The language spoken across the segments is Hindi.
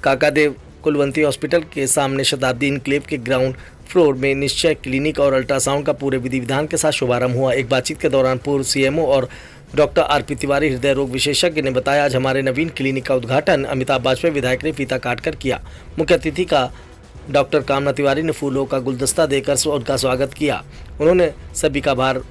काकादेव कुलवंती हॉस्पिटल के सामने शताब्दी इनक्लेव के ग्राउंड फ्लोर में निश्चय क्लिनिक और अल्ट्रासाउंड का पूरे विधि विधान के साथ शुभारंभ हुआ। एक बातचीत के दौरान पूर्व सीएमओ और डॉक्टर आरपी तिवारी हृदय रोग विशेषज्ञ ने बताया, आज हमारे नवीन क्लिनिक का उद्घाटन अमिताभ बाजपेयी विधायक ने फीता काटकर किया। मुख्य अतिथि का डॉक्टर कामना तिवारी ने फूलों का गुलदस्ता देकर उनका स्वागत किया। उन्होंने सभी का आभार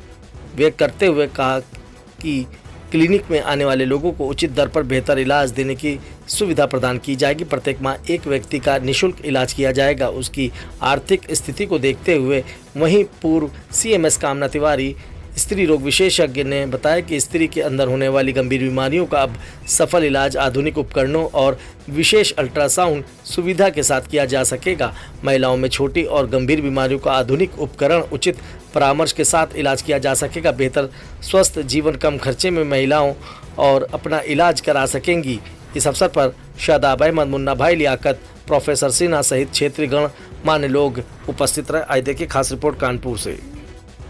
व्यक्त करते हुए कहा कि क्लिनिक में आने वाले लोगों को उचित दर पर बेहतर इलाज देने की सुविधा प्रदान की जाएगी। प्रत्येक माह एक व्यक्ति का निःशुल्क इलाज किया जाएगा, उसकी आर्थिक स्थिति को देखते हुए। वहीं पूर्व सीएमएस कामना तिवारी स्त्री रोग विशेषज्ञ ने बताया कि स्त्री के अंदर होने वाली गंभीर बीमारियों का अब सफल इलाज आधुनिक उपकरणों और विशेष अल्ट्रासाउंड सुविधा के साथ किया जा सकेगा। महिलाओं में छोटी और गंभीर बीमारियों का आधुनिक उपकरण उचित परामर्श के साथ इलाज किया जा सकेगा। बेहतर स्वस्थ जीवन कम खर्चे में महिलाओं और अपना इलाज करा सकेंगी। इस अवसर पर शादाब अहमद, मुन्ना भाई, लियाकत, प्रोफेसर सिन्हा सहित क्षेत्रीय गणमान्य लोग उपस्थित रहे। आइए देखिए खास रिपोर्ट कानपुर से।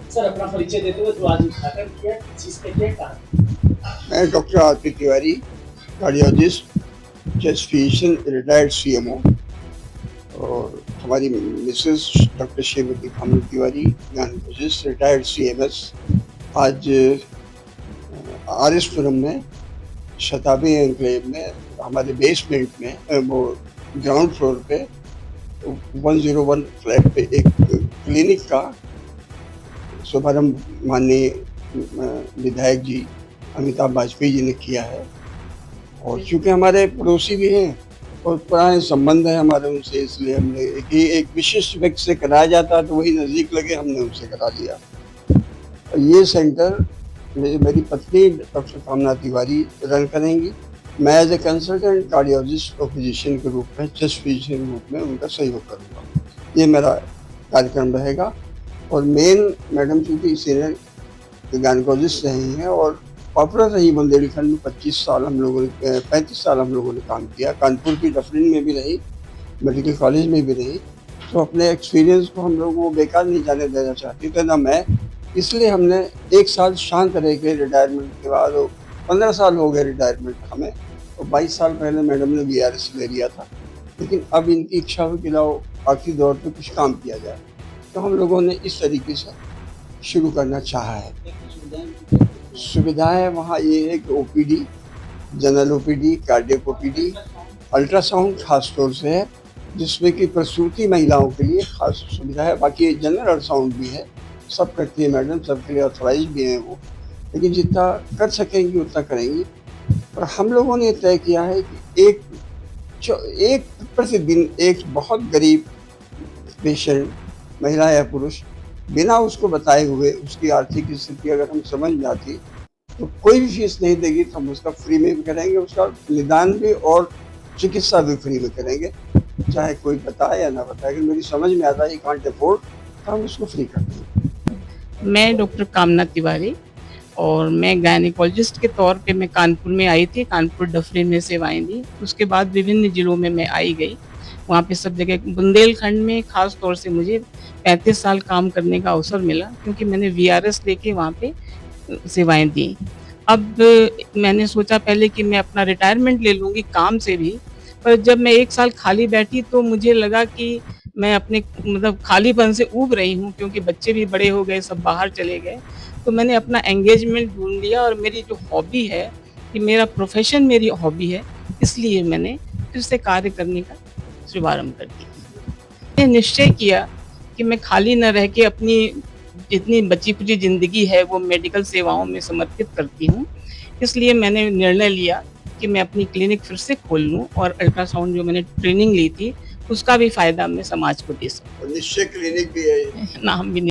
सर, अपना परिचय देते हुए तो आज उद्घाटन किया, किस चीज का क्या कारण? मैं doctor RP Tiwari, cardiologist, chest physician, retired CMO, और हमारी मिसेस डॉक्टर श्रीमती कामना तिवारी, गायनेकोलॉजिस्ट, रिटायर्ड सीएमएस, आज आरएसपुरम में शताब्दी एनक्लेव में हमारे बेसमेंट में वो ग्राउंड फ्लोर पे 101 फ्लैट पे एक क्लिनिक का शुभारंभ माननीय विधायक जी अमिताभ बाजपेयी जी ने किया है। और चूँकि हमारे पड़ोसी भी हैं और पुराने संबंध है हमारे उनसे, इसलिए हमने एक विशिष्ट व्यक्ति से कराया जाता तो वही नज़दीक लगे, हमने उनसे करा लिया। ये सेंटर मेरी पत्नी डॉक्टर कामना तिवारी रन करेंगी। मैं एज ए कंसल्टेंट कार्डियोलॉजिस्ट और फिजिशियन के रूप में, चेस्ट फिजिशियन के रूप में उनका सहयोग करूँगा। ये मेरा कार्यक्रम रहेगा। और मेन मैडम चूँकि सीनियर गायनेकोलॉजिस्ट रही हैं और पॉपुलर रही बुंदेलखंड में 25 साल हम लोगों ने 35 साल हम लोगों ने काम किया। कानपुर की डफरिन में भी रही, मेडिकल कॉलेज में भी रही, तो अपने एक्सपीरियंस को हम लोगों को बेकार नहीं जाने देना चाहती थी ना मैं। इसलिए हमने एक साल शांत रह के रिटायरमेंट के बाद, 15 साल हो गए रिटायरमेंट हमें, और 22 साल पहले मैडम ने VRS ले लिया था। लेकिन अब इनकी इच्छा हुई कि लाओ आखिरी दौर पे कुछ काम किया जाए, तो हम लोगों ने इस तरीके से शुरू करना चाहा है। सुविधाएं वहाँ ये है कि OPD, general OPD, cardiac OPD, ultrasound खास तौर से है, जिसमें कि प्रसूति महिलाओं के लिए खास सुविधा है। बाकी जनरल अल्ट्रासाउंड भी है, सब करती है मैडम, सबके लिए ऑथराइज भी हैं वो, लेकिन जितना कर सकेंगी उतना करेंगी। और हम लोगों ने तय किया है कि एक प्रतिदिन एक बहुत गरीब पेशेंट, महिला या पुरुष, बिना उसको बताए हुए उसकी आर्थिक स्थिति अगर हम समझ में आती तो कोई भी फीस नहीं देगी, तो हम उसका फ्री में भी करेंगे, उसका निदान भी और चिकित्सा भी फ्री में करेंगे, चाहे कोई बताए या ना बताए। अगर मेरी समझ में आता है कांट अफोर्ड तो हम उसको फ्री कर देंगे। मैं डॉक्टर कामना तिवारी और मैं गायनेकोलॉजिस्ट के तौर पे मैं कानपुर में आई थी, कानपुर डफरिन में सेवाएं दी। उसके बाद विभिन्न जिलों में मैं आई गई, वहाँ पे सब जगह। बुंदेलखंड में खास तौर से मुझे 35 साल काम करने का अवसर मिला, क्योंकि मैंने VRS लेके वहाँ पे सेवाएं दी। अब मैंने सोचा पहले कि मैं अपना रिटायरमेंट ले लूँगी काम से भी, पर जब मैं 1 साल खाली बैठी तो मुझे लगा कि मैं अपने खालीपन से ऊब रही हूँ, क्योंकि बच्चे भी बड़े हो गए, सब बाहर चले गए। तो मैंने अपना एंगेजमेंट ढूंढ लिया, और मेरी जो हॉबी है कि मेरा प्रोफेशन मेरी हॉबी है, इसलिए मैंने फिर से कार्य करने का शुभारंभ कर दिया। मैंने निश्चय किया कि मैं खाली न रह के अपनी जितनी बची खुची ज़िंदगी है वो मेडिकल सेवाओं में समर्पित करती हूँ। इसलिए मैंने निर्णय लिया कि मैं अपनी क्लिनिक फिर से खोल लूँ, और अल्ट्रासाउंड जो मैंने ट्रेनिंग ली थी उसका भी फ़ायदा मैं समाज को दे सकूँ। निश्चय क्लिनिक भी है, नाम भी